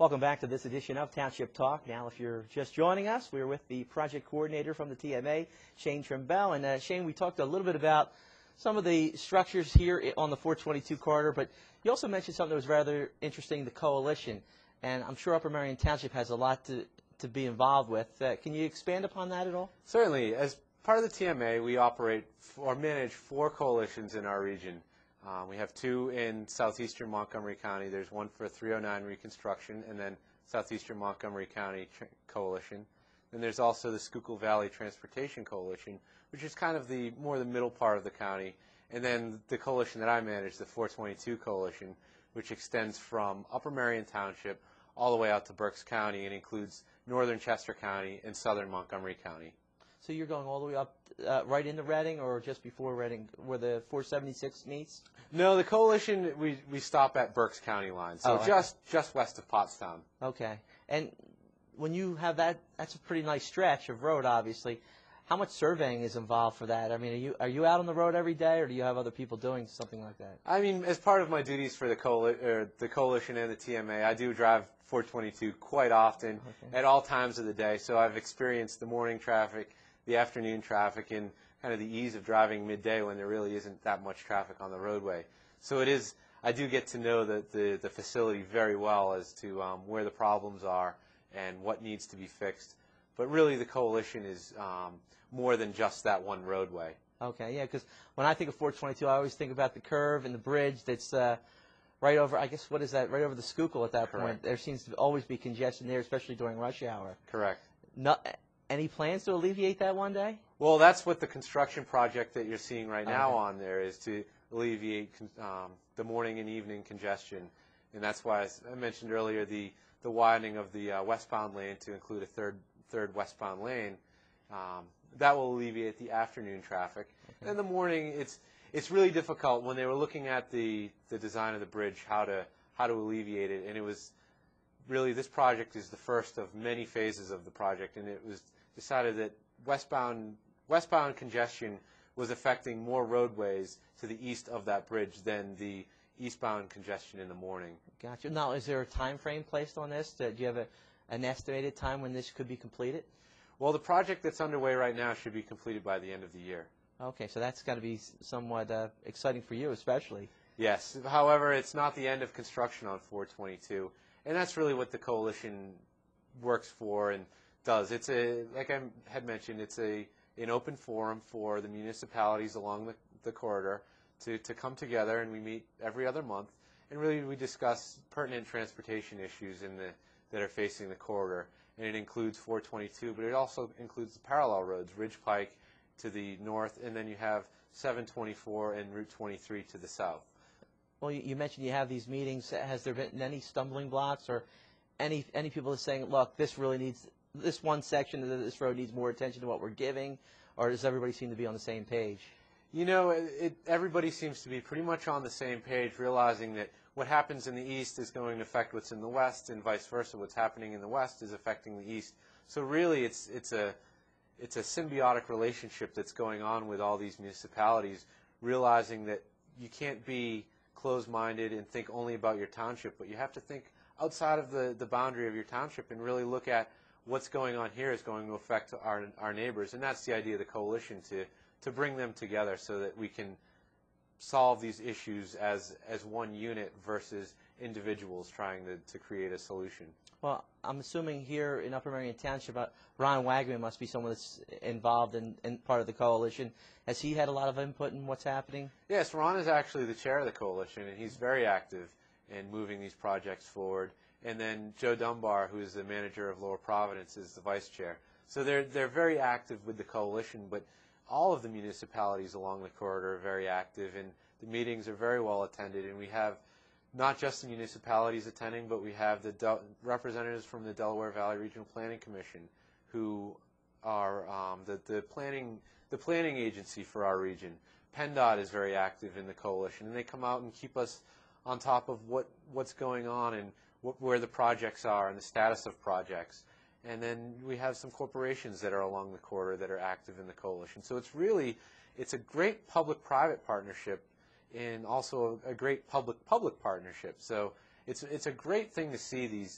Welcome back to this edition of Township Talk. Now, if you're just joining us, we're with the project coordinator from the TMA, Shayne Trimbell. And Shayne, we talked a little bit about some of the structures here on the 422 corridor, but you also mentioned something that was rather interesting, the coalition. And I'm sure Upper Merion Township has a lot to be involved with. Can you expand upon that at all? Certainly. As part of the TMA, we operate or manage 4 coalitions in our region. We have 2 in southeastern Montgomery County. There's one for 309 reconstruction, and then southeastern Montgomery County Coalition. Then there's also the Schuylkill Valley Transportation Coalition, which is kind of the middle part of the county. And then the coalition that I manage, the 422 Coalition, which extends from Upper Merion Township all the way out to Berks County and includes northern Chester County and southern Montgomery County. So you're going all the way up right into Reading, or just before Reading, where the 476 meets? No, the coalition, we stop at Berks County line, so just west of Pottstown. Okay. And when you have that, that's a pretty nice stretch of road, obviously. How much surveying is involved for that? I mean, are you out on the road every day, or do you have other people doing something like that? I mean, as part of my duties for the coalition and the TMA, I do drive 422 quite often at all times of the day, so I've experienced the morning traffic, the afternoon traffic, and kind of the ease of driving midday when there really isn't that much traffic on the roadway. So I do get to know the facility very well as to where the problems are and what needs to be fixed. But really the coalition is more than just that one roadway. Okay, yeah, because when I think of 422, I always think about the curve and the bridge that's right over, I guess, what is that, right over the Schuylkill at that point. There seems to always be congestion there, especially during rush hour. Correct. Any plans to alleviate that one day? Well, that's what the construction project that you're seeing right now on there is, to alleviate the morning and evening congestion. And that's why I mentioned earlier the widening of the westbound lane to include a third westbound lane. That will alleviate the afternoon traffic. In the morning, it's really difficult. When they were looking at the design of the bridge, how to alleviate it, and it was really, this project is the first of many phases of the project, and it was decided that westbound congestion was affecting more roadways to the east of that bridge than the eastbound congestion in the morning. Gotcha. Now, is there a time frame placed on this? Do you have an estimated time when this could be completed? Well, the project that's underway right now should be completed by the end of the year. Okay, so that's got to be somewhat exciting for you, especially. Yes. However, it's not the end of construction on 422, and that's really what the coalition works for and does. It's like I had mentioned, it's an open forum for the municipalities along the corridor to come together, and we meet every other month, and really we discuss pertinent transportation issues that are facing the corridor. And it includes 422, but it also includes the parallel roads, Ridge Pike to the north, and then you have 724 and Route 23 to the south. Well, you mentioned you have these meetings. Has there been any stumbling blocks, or any people saying, look, this one section of this road needs more attention to what we're giving, or does everybody seem to be on the same page? You know, everybody seems to be pretty much on the same page, realizing that what happens in the east is going to affect what's in the west, and vice versa. What's happening in the west is affecting the east. So really, it's a symbiotic relationship that's going on with all these municipalities, realizing that you can't be closed-minded and think only about your township, but you have to think outside of the boundary of your township and really look at what's going on here is going to affect our neighbors. And that's the idea of the coalition, to bring them together so that we can solve these issues as one unit versus individuals trying to create a solution. Well, I'm assuming here in Upper Merion Township, Ron Wagman must be someone that's involved in part of the coalition. Has he had a lot of input in what's happening? Yes, Ron is actually the chair of the coalition, and he's very active in moving these projects forward. And then Joe Dunbar, who is the manager of Lower Providence, is the vice chair. So they're very active with the coalition, but all of the municipalities along the corridor are very active, and the meetings are very well attended, and we have not just the municipalities attending, but we have the representatives from the Delaware Valley Regional Planning Commission, who are the planning agency for our region. PennDOT is very active in the coalition, and they come out and keep us on top of what's going on and where the projects are and the status of projects. And then we have some corporations that are along the corridor that are active in the coalition. So it's a great public-private partnership and also a great public-public partnership. So it's a great thing to see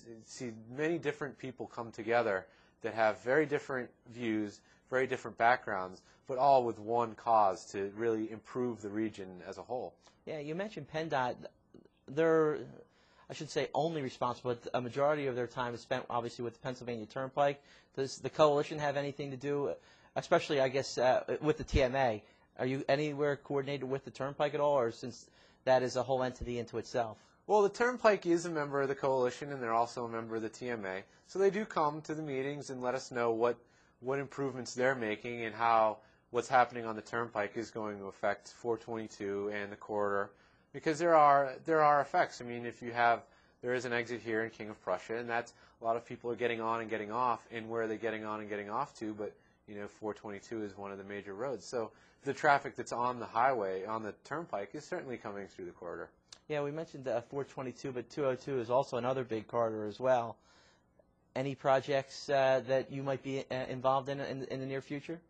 many different people come together that have very different views, very different backgrounds, but all with one cause to really improve the region as a whole. Yeah, you mentioned PennDOT. They're, I should say, only responsible, but a majority of their time is spent, obviously, with the Pennsylvania Turnpike. Does the coalition have anything to do, especially, I guess, with the TMA? Are you anywhere coordinated with the Turnpike at all, or since that is a whole entity into itself? Well, the Turnpike is a member of the coalition, and they're also a member of the TMA. So they do come to the meetings and let us know what improvements they're making and how what's happening on the Turnpike is going to affect 422 and the corridor. Because there are effects. I mean, there is an exit here in King of Prussia, and that's a lot of people are getting on and getting off. And where are they getting on and getting off to? But 422 is one of the major roads. So the traffic that's on the highway, on the Turnpike, is certainly coming through the corridor. Yeah, we mentioned 422, but 202 is also another big corridor as well. Any projects that you might be involved in the near future?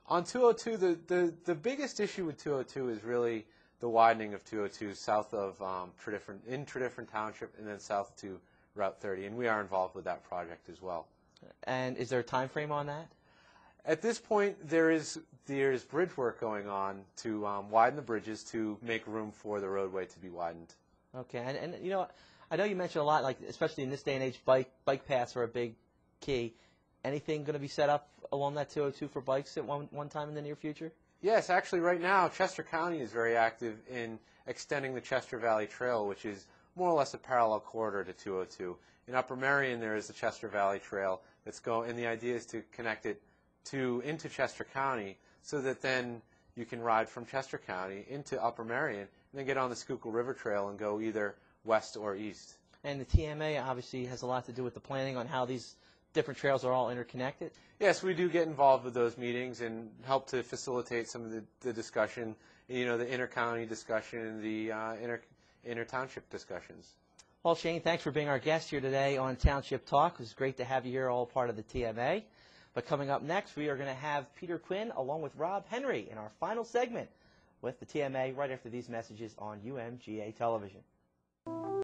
On 202, the biggest issue with 202 is really the widening of 202 south of Tredyffrin Township and then south to Route 30, and we are involved with that project as well. And is there a time frame on that? At this point, there is bridge work going on to widen the bridges to make room for the roadway to be widened. Okay, and I know you mentioned a lot, like especially in this day and age, bike paths are a big key. Anything going to be set up along that 202 for bikes at one time in the near future? Yes, actually, right now, Chester County is very active in extending the Chester Valley Trail, which is more or less a parallel corridor to 202. In Upper Merion, there is the Chester Valley Trail and the idea is to connect it into Chester County so that then you can ride from Chester County into Upper Merion and then get on the Schuylkill River Trail and go either west or east. And the TMA obviously has a lot to do with the planning on how these different trails are all interconnected? Yes, we do get involved with those meetings and help to facilitate some of the discussion, the inter-county discussion and the inter-township discussions. Well, Shayne, thanks for being our guest here today on Township Talk. It was great to have you here, all part of the TMA. But coming up next, we are going to have Peter Quinn along with Rob Henry in our final segment with the TMA right after these messages on UMGA Television.